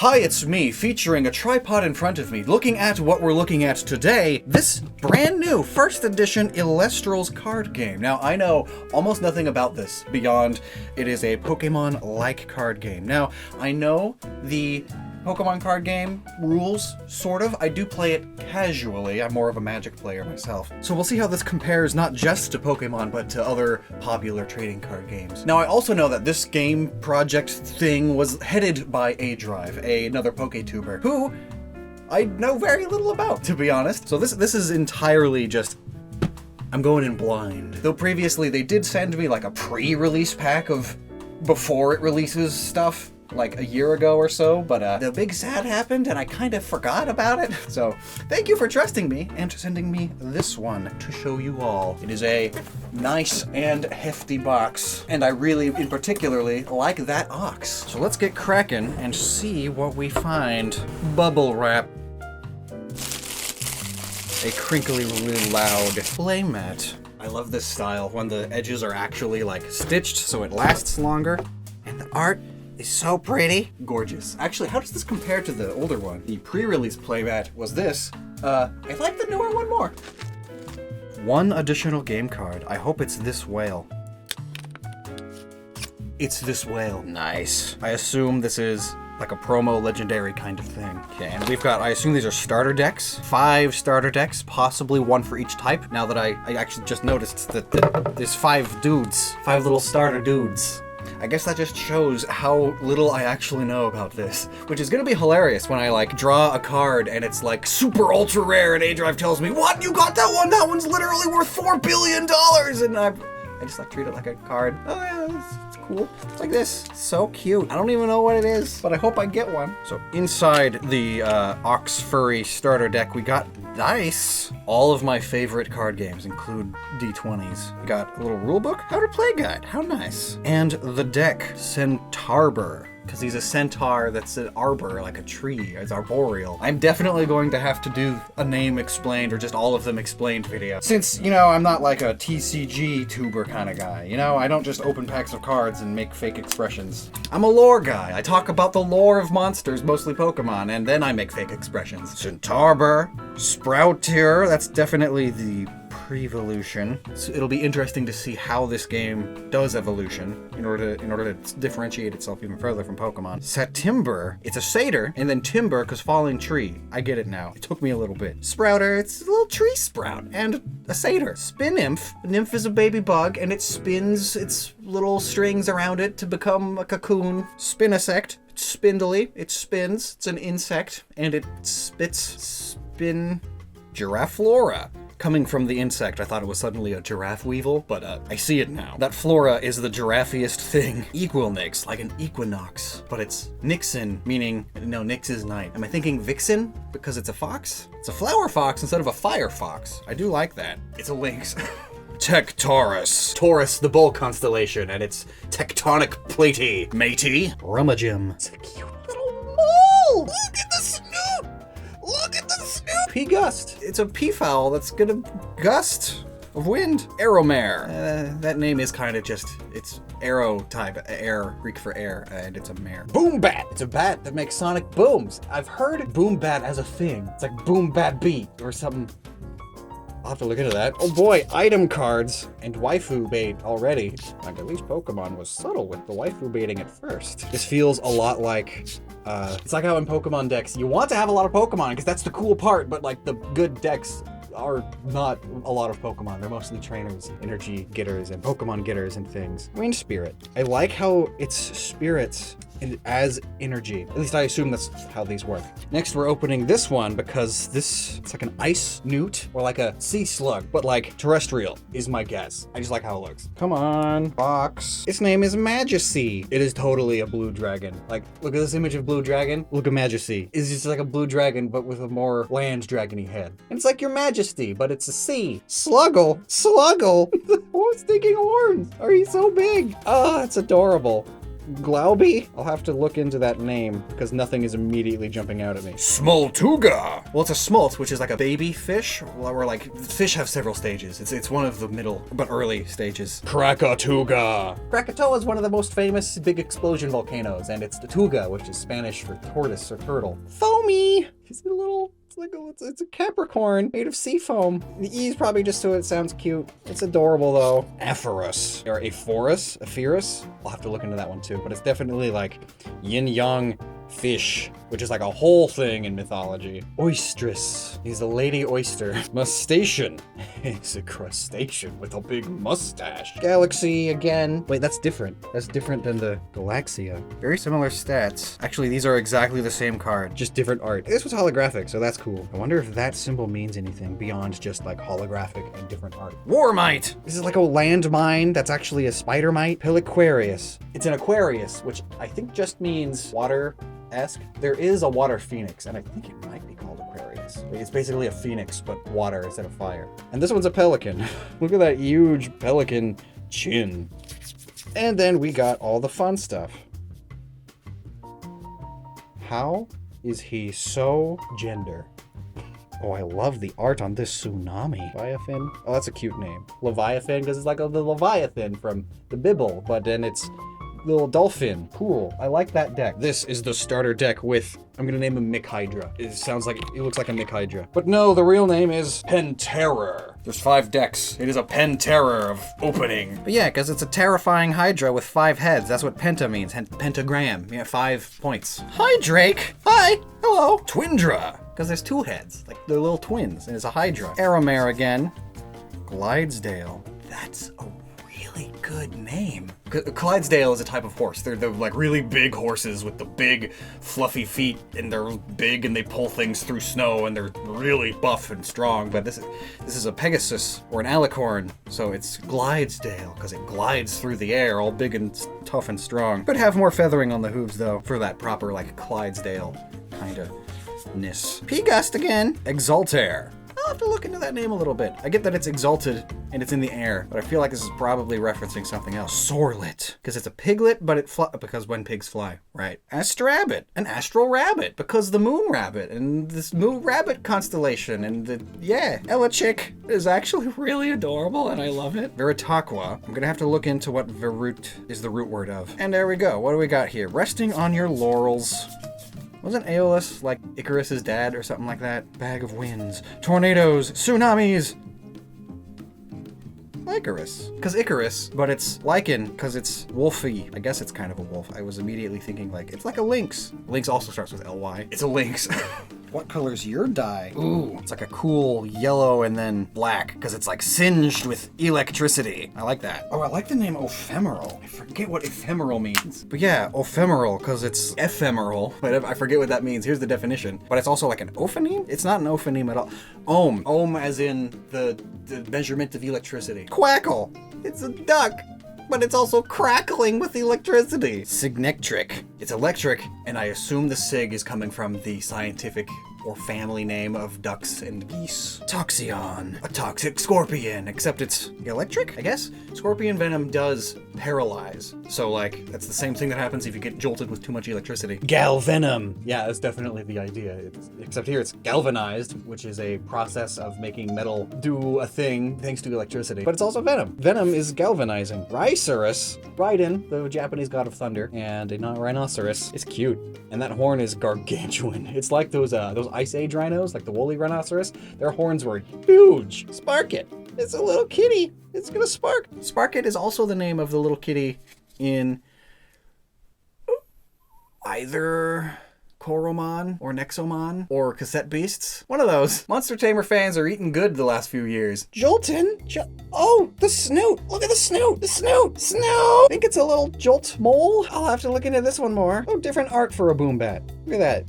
Hi, it's me, featuring a tripod in front of me, looking at what we're looking at today, this brand new 1st edition Elestrals card game. Now, I know almost nothing about this beyond it is a Pokemon-like card game. Now, I know the Pokemon card game rules, sort of. I do play it casually. I'm more of a Magic player myself. So we'll see how this compares not just to Pokemon, but to other popular trading card games. Now, I also know that this game project thing was headed by A-Drive, another PokeTuber, who I know very little about, to be honest. So this is entirely just, I'm going in blind. Though previously they did send me like a pre-release pack of before it releases stuff, like a year ago or so, but the big sad happened and I kind of forgot about it. So thank you for trusting me and sending me this one to show you all. It is a nice and hefty box, and I really, in particularly, like that ox. So let's get cracking and see what we find. Bubble wrap. A crinkly, really loud playmat. I love this style when the edges are actually like stitched so it lasts longer. And the art is so pretty. Gorgeous. Actually, how does this compare to the older one? The pre-release playmat was this. I like the newer one more. One additional game card. I hope it's this whale. It's this whale. Nice. I assume this is like a promo legendary kind of thing. Okay, and we've got, I assume these are starter decks. 5 starter decks, possibly 1 for each type. Now that I actually just noticed that there's 5 dudes. 5 little starter dudes. I guess that just shows how little I actually know about this, which is gonna be hilarious when I like draw a card and it's like super ultra rare and A-Drive tells me, what, you got that one? That one's literally worth $4 billion! And I just like treat it like a card. Oh yeah, it's cool. It's like this. So cute. I don't even know what it is, but I hope I get one. So inside the Ox Furry starter deck, we got dice. All of my favorite card games include D20s. We got a little rule book, how to play guide. How nice. And the deck, Centaur. Because he's a centaur that's an arbor, like a tree. It's arboreal. I'm definitely going to have to do a name explained or just all of them explained video. Since, you know, I'm not like a TCG tuber kind of guy. You know, I don't just open packs of cards and make fake expressions. I'm a lore guy. I talk about the lore of monsters, mostly Pokemon, and then I make fake expressions. Centaur, Sproutier, that's definitely the pre-evolution. So it'll be interesting to see how this game does evolution in order to differentiate itself even further from Pokemon. Satimber, it's a satyr, and then timber because falling tree. I get it now. It took me a little bit. Sprouter, it's a little tree sprout, and a satyr. Spin nymph. A nymph is a baby bug, and it spins its little strings around it to become a cocoon. Spinosect, it's spindly. It spins. It's an insect, and it spits spin. Girafflora. Coming from the insect, I thought it was suddenly a giraffe weevil, but I see it now. That flora is the giraffiest thing. Equilnix, like an equinox, but it's Nixon, meaning, no, Nix is night. Am I thinking Vixen? Because it's a fox? It's a flower fox instead of a fire fox. I do like that. It's a lynx. Tectaurus. Taurus, the bull constellation, and it's tectonic platey. Matey. Rummagem. It's a cute little mole! Look at the snoot! Look at the snoot! P-Gust. It's a peafowl that's gonna gust of wind. Arrowmare. That name is kind of just, it's arrow type, air, Greek for air, and it's a mare. Boom Bat. It's a bat that makes sonic booms. I've heard Boom Bat as a thing. It's like Boom Bat Beat or something. I'll have to look into that. Oh boy, item cards and waifu bait already. Like, at least Pokemon was subtle with the waifu baiting at first. This feels a lot like, it's like how in Pokemon decks, you want to have a lot of Pokemon because that's the cool part, but like the good decks are not a lot of Pokemon. They're mostly trainers, energy getters, and Pokemon getters and things. Wind Spirit. I like how it's spirits as energy. At least I assume that's how these work. Next, we're opening this one because it's like an ice newt or like a sea slug, but like terrestrial is my guess. I just like how it looks. Come on, box. Its name is Majesty. It is totally a blue dragon. Like, look at this image of blue dragon. Look at Majesty. It's just like a blue dragon, but with a more land dragony head. And it's like your Majesty, but it's a sea. Sluggle. Sluggle. Oh, stinking horns. Are you so big? Oh, it's adorable. Glauby? I'll have to look into that name because nothing is immediately jumping out at me. Smoltuga! Well, it's a smolt, which is like a baby fish, or like, fish have several stages. It's one of the middle, but early stages. Krakatuga! Krakatoa is one of the most famous big explosion volcanoes, and it's the tuga, which is Spanish for tortoise or turtle. Foamy! It's a little... It's a Capricorn made of sea foam. The E is probably just so it sounds cute. It's adorable though. Aphorus or Aphorus. I'll have to look into that one too, but it's definitely like yin-yang fish, which is like a whole thing in mythology. Oystris. He's a lady oyster. Mustachian. He's a crustacean with a big mustache. Galaxy again. Wait, that's different. That's different than the Galaxia. Very similar stats. Actually, these are exactly the same card, just different art. This was holographic, so that's cool. I wonder if that symbol means anything beyond just like holographic and different art. Warmite! This is like a landmine that's actually a spider mite. Peliquarius. It's an Aquarius, which I think just means water-esque. There is a water phoenix, and I think it might be called Aquarius. It's basically a phoenix, but water instead of fire. And this one's a pelican. Look at that huge pelican chin. And then we got all the fun stuff. How is he so gender? Oh, I love the art on this tsunami. Leviathan? Oh, that's a cute name. Leviathan, because it's like the Leviathan from the Bible, but then it's little dolphin. Cool. I like that deck. This is the starter deck with, I'm gonna name him Mick Hydra. It sounds like, it looks like a Mick Hydra. But no, the real name is Penterror. There's 5 decks. It is a Penterror of opening. But yeah, because it's a terrifying Hydra with 5 heads. That's what Penta means. Pentagram. Yeah, 5 points. Hi, Drake. Hi. Hello. Twindra. Because there's 2 heads. Like, they're little twins. And it's a Hydra. Aramare again. Glidesdale. That's a really good name. Clydesdale is a type of horse. They're like really big horses with the big fluffy feet, and they're big and they pull things through snow, and they're really buff and strong. But this is a Pegasus or an Alicorn, so it's Glidesdale because it glides through the air, all big and tough and strong. Could have more feathering on the hooves though for that proper like Clydesdale kind of ness. P-Gust again. Exaltair. I'll have to look into that name a little bit. I get that it's exalted and it's in the air, but I feel like this is probably referencing something else. Sorlet, because it's a piglet, but because when pigs fly, right? Astrabbit, an astral rabbit, because the moon rabbit and this moon rabbit constellation, and yeah, Elachick is actually really adorable and I love it. Veritaqua, I'm gonna have to look into what Verut is the root word of. And there we go. What do we got here? Resting on your laurels. Wasn't Aeolus like Icarus's dad or something like that? Bag of winds, tornadoes, tsunamis. Icarus. Because Icarus, but it's lichen because it's wolfy. I guess it's kind of a wolf. I was immediately thinking like, it's like a lynx. Lynx also starts with L-Y. It's a lynx. What color's your dye? Ooh, it's like a cool yellow and then black because it's like singed with electricity. I like that. Oh, I like the name Ephemeral. I forget what ephemeral means. But yeah, ephemeral because it's ephemeral. But I forget what that means. Here's the definition. But it's also like an ophoneme? It's not an ophoneme at all. Ohm. Ohm as in the measurement of electricity. Quackle. It's a duck. But it's also crackling with electricity. Signectric. It's electric, and I assume the sig is coming from the scientific or family name of ducks and geese. Toxion. A toxic scorpion, except it's electric, I guess? Scorpion venom does paralyze. So, like, that's the same thing that happens if you get jolted with too much electricity. Galvenom. Yeah, that's definitely the idea. Except here it's galvanized, which is a process of making metal do a thing thanks to electricity. But it's also venom. Venom is galvanizing. Rhinoceros. Raiden, the Japanese god of thunder, and a rhinoceros. It's cute. And that horn is gargantuan. It's like those Ice Age rhinos, like the woolly rhinoceros. Their horns were huge. Sparkit. It's a little kitty. It's gonna spark. Sparkit is also the name of the little kitty in either Koromon or Nexomon or Cassette Beasts. One of those. Monster Tamer fans are eating good the last few years. Jolton? Oh, the snoot. Look at the snoot. The snoot. Snoot. I think it's a little Jolt mole. I'll have to look into this one more. Oh, different art for a boom bat. Look at that.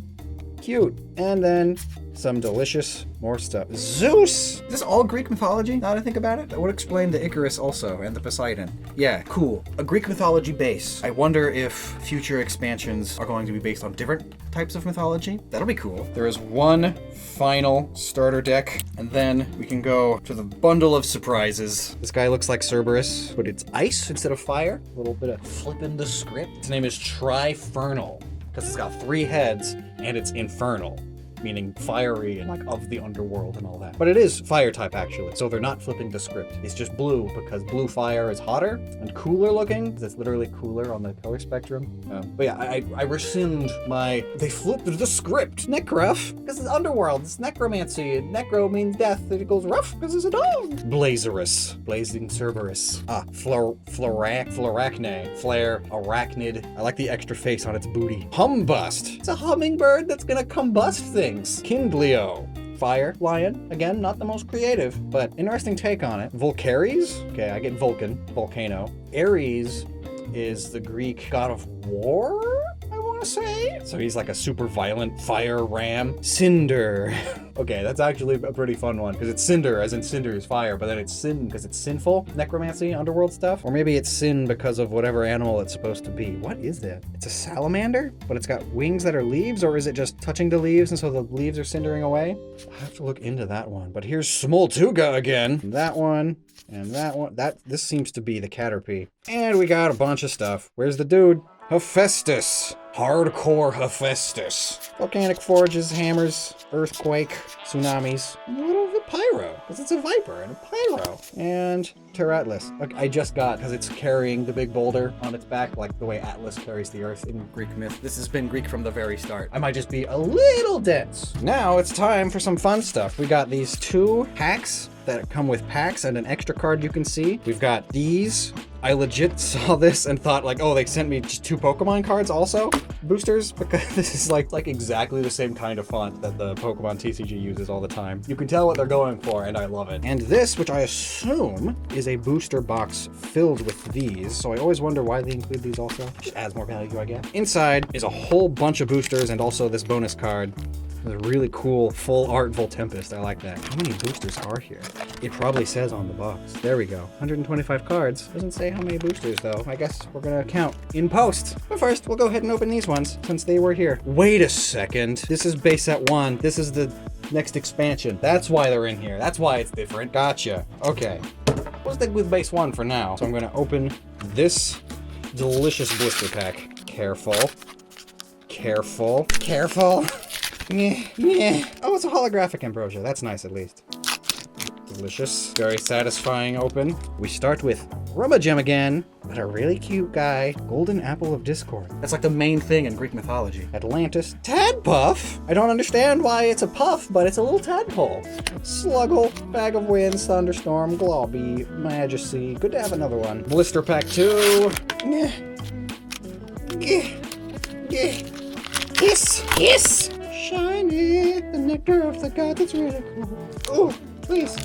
Cute. And then some delicious more stuff. Zeus! Is this all Greek mythology, now that I think about it? That would explain the Icarus also, and the Poseidon. Yeah, cool. A Greek mythology base. I wonder if future expansions are going to be based on different types of mythology. That'll be cool. There is one final starter deck, and then we can go to the bundle of surprises. This guy looks like Cerberus, but it's ice instead of fire. A little bit of flipping the script. Its name is Trifernal, because it's got 3 heads, and it's infernal, meaning fiery and like of the underworld and all that. But it is fire type actually, so they're not flipping the script. It's just blue because blue fire is hotter and cooler looking. It's literally cooler on the color spectrum. But yeah, I rescind my, they flipped the script. Necrough, because it's underworld, it's necromancy, and necro means death, and it goes rough because it's a dog. Blazerus, blazing Cerberus. Floracne, flare, arachnid. I like the extra face on its booty. Humbust, it's a hummingbird that's gonna combust things. Kindleo, fire lion. Again, not the most creative, but interesting take on it. Volcaries, okay, I get Vulcan, volcano. Ares is the Greek god of war, I want to say. So he's like a super violent fire ram. Cinder. Okay, that's actually a pretty fun one, because it's cinder, as in cinder is fire, but then it's sin because it's sinful, necromancy, underworld stuff. Or maybe it's sin because of whatever animal it's supposed to be. What is that? It's a salamander, but it's got wings that are leaves, or is it just touching the leaves and so the leaves are cindering away? I have to look into that one. But here's Smoltuga again. That one, and that one. This seems to be the Caterpie. And we got a bunch of stuff. Where's the dude? Hephaestus. Hardcore Hephaestus. Volcanic forges, hammers, earthquake, tsunamis, and a little bit pyro, because it's a viper and a pyro. And Pteratlis. Okay, I just got, because it's carrying the big boulder on its back, like the way Atlas carries the earth in Greek myth. This has been Greek from the very start. I might just be a little dense. Now it's time for some fun stuff. We got these 2 hacks that come with packs and an extra card you can see. We've got these. I legit saw this and thought like, oh, they sent me just 2 Pokemon cards also, boosters, because this is like exactly the same kind of font that the Pokemon TCG uses all the time. You can tell what they're going for, and I love it. And this, which I assume is a booster box filled with these, so I always wonder why they include these also. Just adds more value, I guess. Inside is a whole bunch of boosters and also this bonus card. A really cool full art Voltempest. I like that. How many boosters are here? It probably says on the box. There we go. 125 cards. Doesn't say how many boosters though. I guess we're gonna count in post. But first, we'll go ahead and open these ones since they were here. Wait a second. This is base set 1. This is the next expansion. That's why they're in here. That's why it's different. Gotcha. Okay. We'll stick with base 1 for now. So I'm gonna open this delicious blister pack. Careful. Careful. Careful. Yeah. Oh, it's a holographic ambrosia. That's nice, at least. Delicious. Very satisfying open. We start with Rummagem again, but a really cute guy. Golden Apple of Discord. That's like the main thing in Greek mythology. Atlantis. Tadpuff? I don't understand why it's a puff, but it's a little tadpole. Sluggle. Bag of Winds. Thunderstorm. Globby. Majesty. Good to have another one. Blister pack 2. Hiss. Hiss. Shiny, the nectar of the god, that's really cool. Oh, please.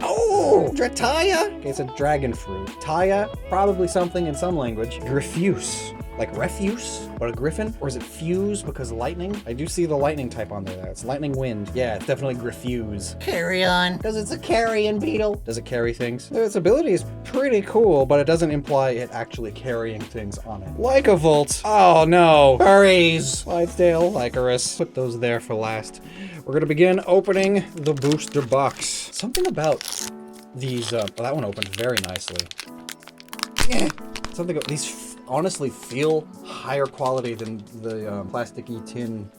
Oh, Drataya. Okay, it's a dragon fruit. Taya, probably something in some language. Griffuse, like refuse, but a griffin? Or is it fuse because lightning? I do see the lightning type on there. It's lightning wind. Yeah, it's definitely Griffuse. Carry on. Because it's a carrion beetle. Does it carry things? Its ability is pretty cool, but it doesn't imply it actually carrying things on it. Lycavolt. Oh no. Furries. Clydesdale, Icarus. Put those there for last. We're gonna begin opening the booster box. Something about these, that one opened very nicely. Something about these honestly feel higher quality than the plasticky tin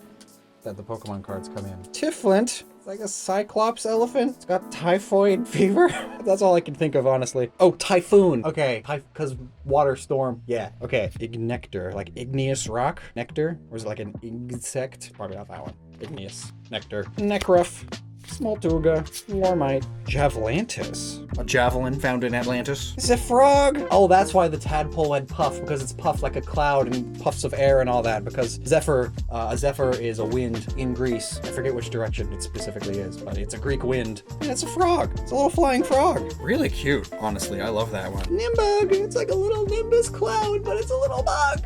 that the Pokemon cards come in. Tiflint. It's like a Cyclops elephant. It's got typhoid fever. That's all I can think of, honestly. Oh, typhoon. Okay, because water storm. Yeah, okay. Ignectar, like igneous rock. Nectar? Or is it like an insect? Probably not that one. Igneous. Nectar. Necruff. Smoltuga, Warmite, Javelantis. A javelin found in Atlantis. Is it frog? Oh, that's why the tadpole had puff, because it's puffed like a cloud and puffs of air and all that, because Zephyr, a zephyr is a wind in Greece. I forget which direction it specifically is, but it's a Greek wind. And it's a frog. It's a little flying frog. Really cute, honestly. I love that one. Nimbug. It's like a little nimbus cloud, but it's a little bug.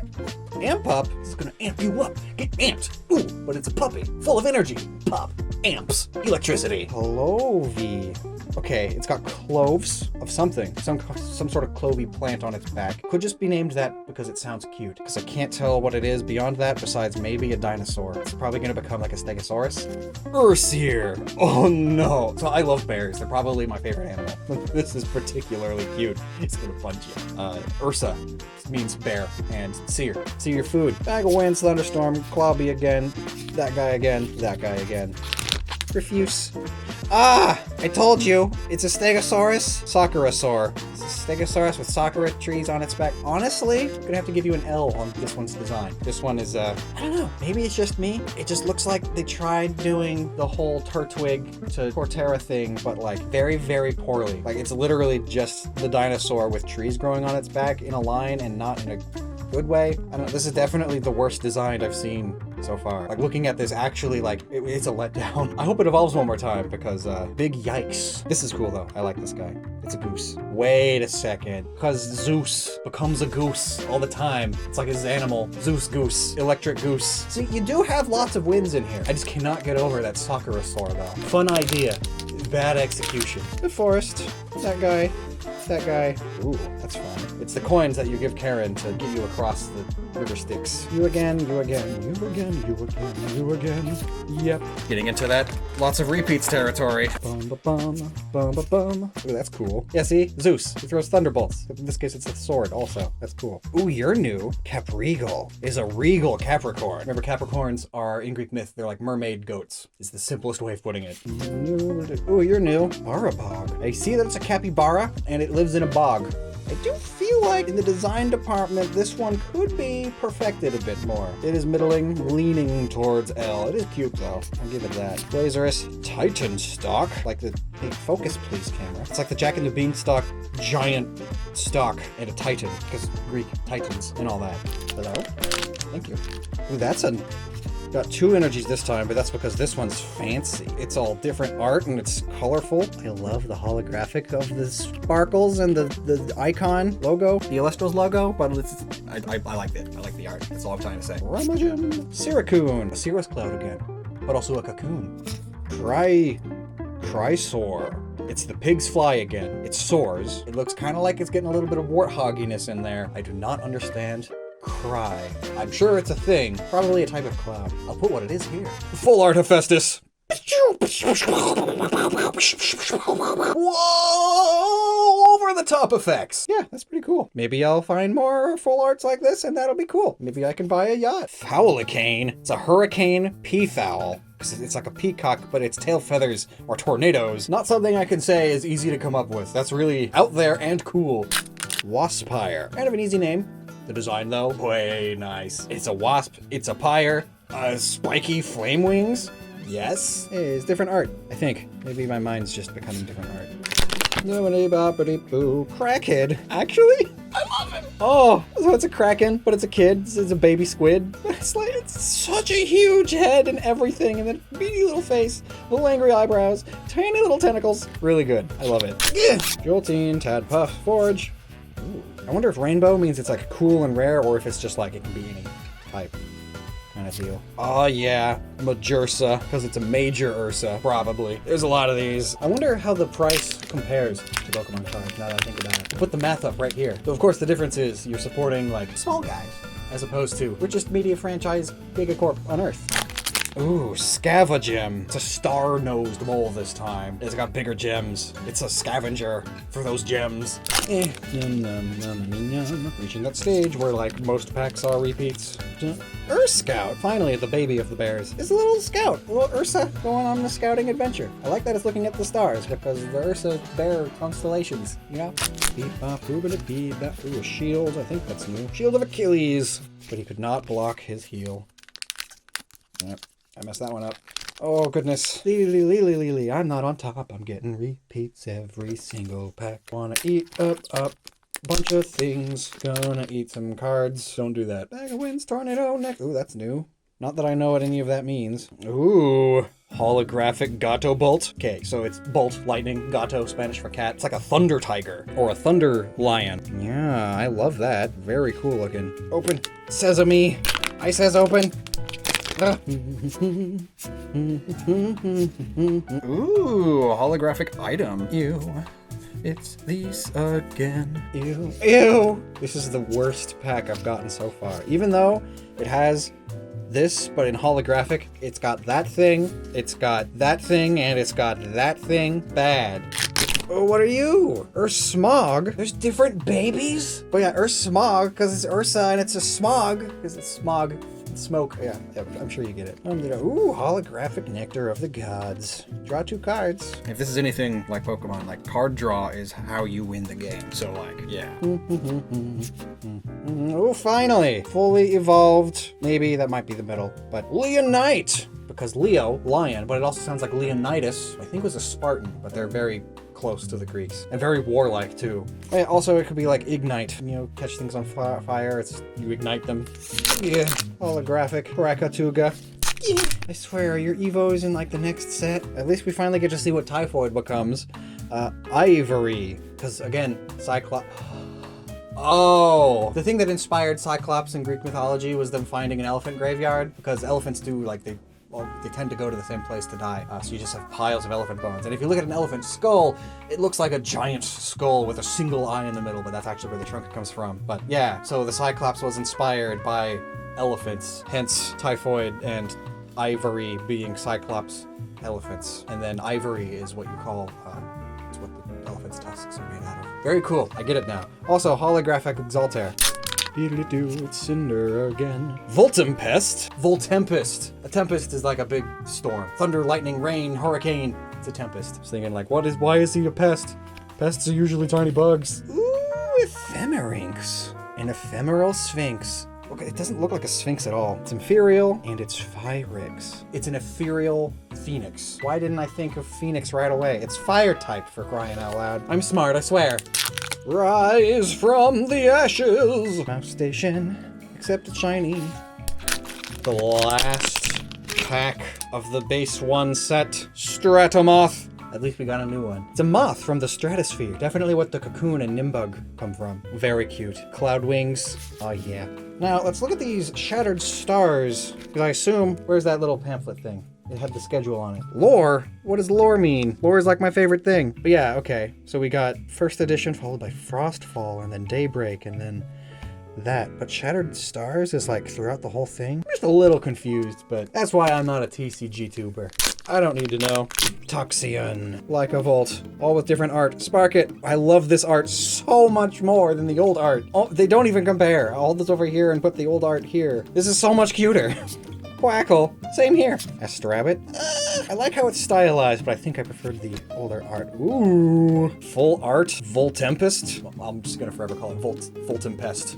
Amp up? This is gonna amp you up. Get amped. Ooh, but it's a puppy. Full of energy. Pop. Amps. Electricity. Clovey. Okay, it's got cloves of something. Some sort of clovey plant on its back. Could just be named that because it sounds cute. Because I can't tell what it is beyond that besides maybe a dinosaur. It's probably gonna become like a stegosaurus. Ursier. Oh no. So I love bears. They're probably my favorite animal. This is particularly cute. It's gonna punch you. Ursa means bear, and seer your food. Bag of winds, thunderstorm, Clobby again, that guy again, that guy again. Refuse. Ah! I told you! It's a stegosaurus. Sakurasaur. It's a stegosaurus with sakura trees on its back. Honestly, I'm gonna have to give you an L on this one's design. This one is, I don't know. Maybe it's just me. It just looks like they tried doing the whole Turtwig to Torterra thing, but like very, very poorly. Like it's literally just the dinosaur with trees growing on its back in a line and not in a good way. I don't know. This is definitely the worst design I've seen so far. Like looking at this, actually, like it's a letdown. I hope it evolves one more time because big yikes. This is cool though. I like this guy. It's a goose. Wait a second. Because Zeus becomes a goose all the time. It's like his animal. Zeus goose. Electric goose. See, you do have lots of wins in here. I just cannot get over that Sakurasaur though. Fun idea. Bad execution. The forest. That guy. That guy. Ooh, that's fun. It's the coins that you give Karen to get you across the river Styx. You again, you again, you again, you again, you again. Yep. Getting into that lots of repeats territory. Bum, ba, bum, bum, ba, bum. Ooh, that's cool. Yeah, see? Zeus. He throws thunderbolts. In this case, it's a sword also. That's cool. Ooh, you're new. Capregal is a regal Capricorn. Remember, Capricorns are, in Greek myth, they're like mermaid goats. Is the simplest way of putting it. Ooh, you're new. Barabog. I see that it's a capybara, and it lives in a bog. I do feel like in the design department, this one could be perfected a bit more. It is middling, leaning towards L. It is cute though. I'll give it that. Blazerous Titan stock, like the big focus please camera. It's like the Jack and the Beanstalk giant stock and a Titan, because Greek Titans and all that. Hello? Thank you. Ooh, that's a... Got 2 energies this time, but that's because this one's fancy. It's all different art and it's colorful. I love the holographic of the sparkles and the icon logo, the Elestrals logo, but it's, I like it. I like the art. That's all I'm trying to say. Rummagin. Siracoon. A cirrus cloud again, but also a cocoon. Chrysor. It's the pig's fly again. It soars. It looks kind of like it's getting a little bit of warthogginess in there. I do not understand. Cry. I'm sure it's a thing. Probably a type of cloud. I'll put what it is here. Full art Hephaestus. Whoa! Over the top effects. Yeah, that's pretty cool. Maybe I'll find more full arts like this and that'll be cool. Maybe I can buy a yacht. Fowlicane. It's a hurricane peafowl. It's like a peacock, but its tail feathers are tornadoes. Not something I can say is easy to come up with. That's really out there and cool. Waspire. Kind of an easy name. The design though, way nice. It's a wasp, it's a pyre, spiky flame wings. Yes. Hey, it's different art, I think. Maybe my mind's just becoming different art. Crackhead. Actually? I love him. Oh, so it's a kraken, but it's a kid. It's a baby squid. It's like, it's such a huge head and everything, and then beady little face, little angry eyebrows, tiny little tentacles. Really good. I love it. Joltine, Tadpuff, Forge. Ooh. I wonder if rainbow means it's like cool and rare, or if it's just like it can be any type kind of deal. Oh yeah, Majursa, because it's a major Ursa, probably. There's a lot of these. I wonder how the price compares to Pokemon cards, now that I think about it. I'll put the math up right here. So of course the difference is you're supporting like small guys, as opposed to richest media franchise Gigacorp on Earth. Ooh, Scavagem. It's a star-nosed mole this time. It's got bigger gems. It's a scavenger for those gems. Reaching that stage where, like, most packs are repeats. Scout. Finally, the baby of the bears. It's a little scout. A little Ursa going on a scouting adventure. I like that it's looking at the stars because the Ursa bear constellations, you know? Ooh, a shield. I think that's new. Shield of Achilles. But he could not block his heel. Yep. I messed that one up. Oh, goodness. I'm not on top. I'm getting repeats every single pack. Wanna eat up. Bunch of things. Gonna eat some cards. Don't do that. Bag of winds, tornado, next. Ooh, that's new. Not that I know what any of that means. Ooh. Holographic Gato Bolt. Okay, so it's bolt, lightning, gato, Spanish for cat. It's like a thunder tiger or a thunder lion. Yeah, I love that. Very cool looking. Open. Sesame. I says open. Ooh, holographic item. Ew. It's these again. Ew. Ew. This is the worst pack I've gotten so far. Even though it has this, but in holographic, it's got that thing, it's got that thing, and it's got that thing. Bad. Oh, what are you? Smog? There's different babies? But yeah, Smog, because it's Ursa and it's a smog, because it's smog. Smoke. Yeah, I'm sure you get it. Ooh, holographic nectar of the gods. Draw 2 cards. If this is anything like Pokemon, like card draw is how you win the game. So like, yeah. Oh, finally, fully evolved. Maybe that might be the middle, but Leonite, because Leo, lion, but it also sounds like Leonidas. I think it was a Spartan, but they're very close to the Greeks and very warlike too. And also, it could be like ignite. You know, catch things on fire. It's you ignite them. Yeah, holographic Rakatuga. Yeah. I swear, your Evo's in like the next set. At least we finally get to see what Typhoid becomes. Ivory, because again, Cyclops. Oh, the thing that inspired Cyclops in Greek mythology was them finding an elephant graveyard, because elephants do like they tend to go to the same place to die. So you just have piles of elephant bones. And if you look at an elephant skull, it looks like a giant skull with a single eye in the middle, but that's actually where the trunk comes from. But yeah, so the Cyclops was inspired by elephants, hence Typhoid and Ivory being Cyclops elephants. And then ivory is what you call, it's what the elephant's tusks are made out of. Very cool, I get it now. Also, holographic Exaltair. Diddly-doo, it's Cinder again. Voltempest. Voltempest. A tempest is like a big storm. Thunder, lightning, rain, hurricane. It's a tempest. I was thinking like, why is he a pest? Pests are usually tiny bugs. Ooh, Ephemerynx. An ephemeral sphinx. Okay, it doesn't look like a sphinx at all. It's ethereal and it's Phyrix. It's an ethereal phoenix. Why didn't I think of phoenix right away? It's fire type, for crying out loud. I'm smart, I swear. Rise from the ashes. Mouse station, except it's shiny. The last pack of the base 1 set. Stratomoth. At least we got a new one. It's a moth from the stratosphere. Definitely what the cocoon and Nimbug come from. Very cute. Cloud wings. Oh yeah. Now let's look at these shattered stars. Because I assume, where's that little pamphlet thing? It had the schedule on it. Lore? What does lore mean? Lore is like my favorite thing. But yeah, okay. So we got first edition followed by Frostfall and then Daybreak and then that. But Shattered Stars is like throughout the whole thing? I'm just a little confused, but that's why I'm not a TCG tuber. I don't need to know. Toxion. Like a Volt. All with different art. Spark it. I love this art so much more than the old art. Oh, they don't even compare. I'll hold this over here and put the old art here. This is so much cuter. Quackle. Same here. Astrabbit. I like how it's stylized, but I think I preferred the older art. Ooh. Full art. Voltempest. Well, I'm just gonna forever call it Voltempest.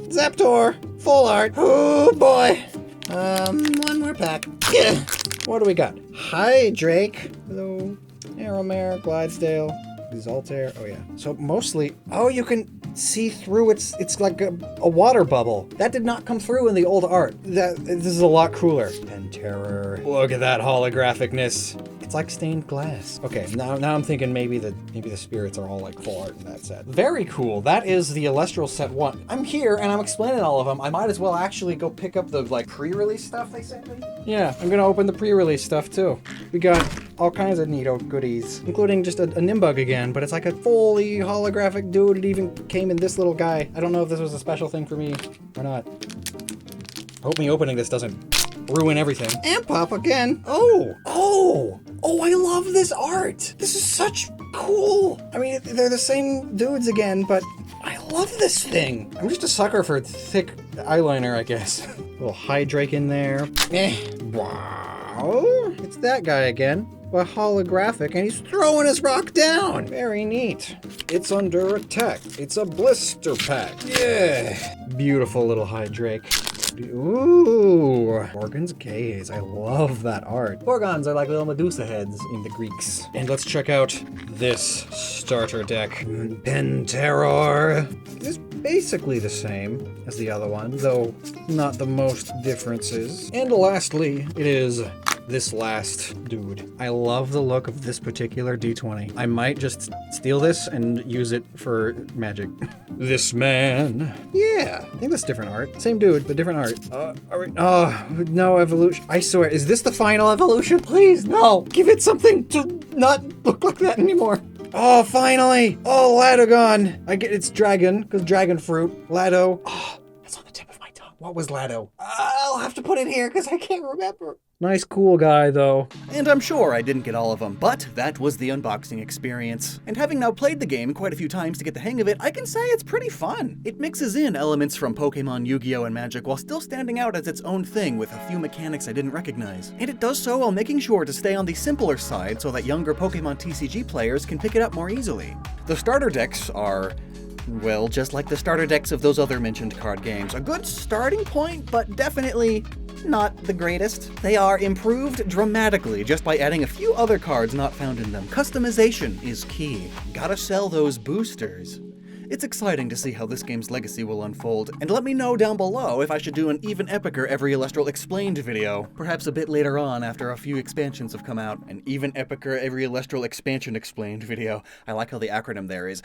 Zaptor. Full art. Oh boy. One more pack. Yeah. What do we got? Hydrake. Hello. Aeromare. Glidesdale. Exaltair. Oh yeah. So mostly, oh, you can see through it's like a water bubble. That did not come through in the old art. This is a lot cooler. Penterror. Look at that holographicness. It's like stained glass. Okay, now I'm thinking maybe the spirits are all like full art in that set. Very cool. That is the Elestrals set 1. I'm here and I'm explaining all of them. I might as well actually go pick up the like pre-release stuff they sent me. Yeah, I'm gonna open the pre-release stuff too. We got all kinds of neato goodies, including just a Nimbug again, but it's like a fully holographic dude. It even came in this little guy. I don't know if this was a special thing for me or not. Hope me opening this doesn't ruin everything. And pop again. Oh, I love this art. This is such cool. I mean, they're the same dudes again, but I love this thing. I'm just a sucker for thick eyeliner, I guess. Little Hydrake in there. Wow. It's that guy again. But holographic, and he's throwing his rock down. Very neat. It's under attack. It's a blister pack. Yeah. Beautiful little Hydrake. Ooh, Gorgon's Gaze. I love that art. Gorgons are like little Medusa heads in the Greeks. And let's check out this starter deck. Penterror. It's basically the same as the other one, though not the most differences. And lastly, it is this last dude. I love the look of this particular D20. I might just steal this and use it for magic. This man. Yeah, I think that's different art. Same dude, but different art. Oh, no evolution. I swear, is this the final evolution? Please, no. Give it something to not look like that anymore. Oh, finally. Oh, Ladogon. I get it's dragon, because dragon fruit. Lado. Oh, that's on the tip of my tongue. What was Lado? I'll have to put it here because I can't remember. Nice, cool guy, though. And I'm sure I didn't get all of them, but that was the unboxing experience. And having now played the game quite a few times to get the hang of it, I can say it's pretty fun. It mixes in elements from Pokemon, Yu-Gi-Oh! And Magic while still standing out as its own thing with a few mechanics I didn't recognize. And it does so while making sure to stay on the simpler side so that younger Pokemon TCG players can pick it up more easily. The starter decks are, well, just like the starter decks of those other mentioned card games. A good starting point, but definitely not the greatest. They are improved dramatically just by adding a few other cards not found in them. Customization is key. Gotta sell those boosters. It's exciting to see how this game's legacy will unfold, and let me know down below if I should do an Even Epicer Every Elestral Explained video, perhaps a bit later on after a few expansions have come out. An Even Epicer Every Elestral Expansion Explained video. I like how the acronym there is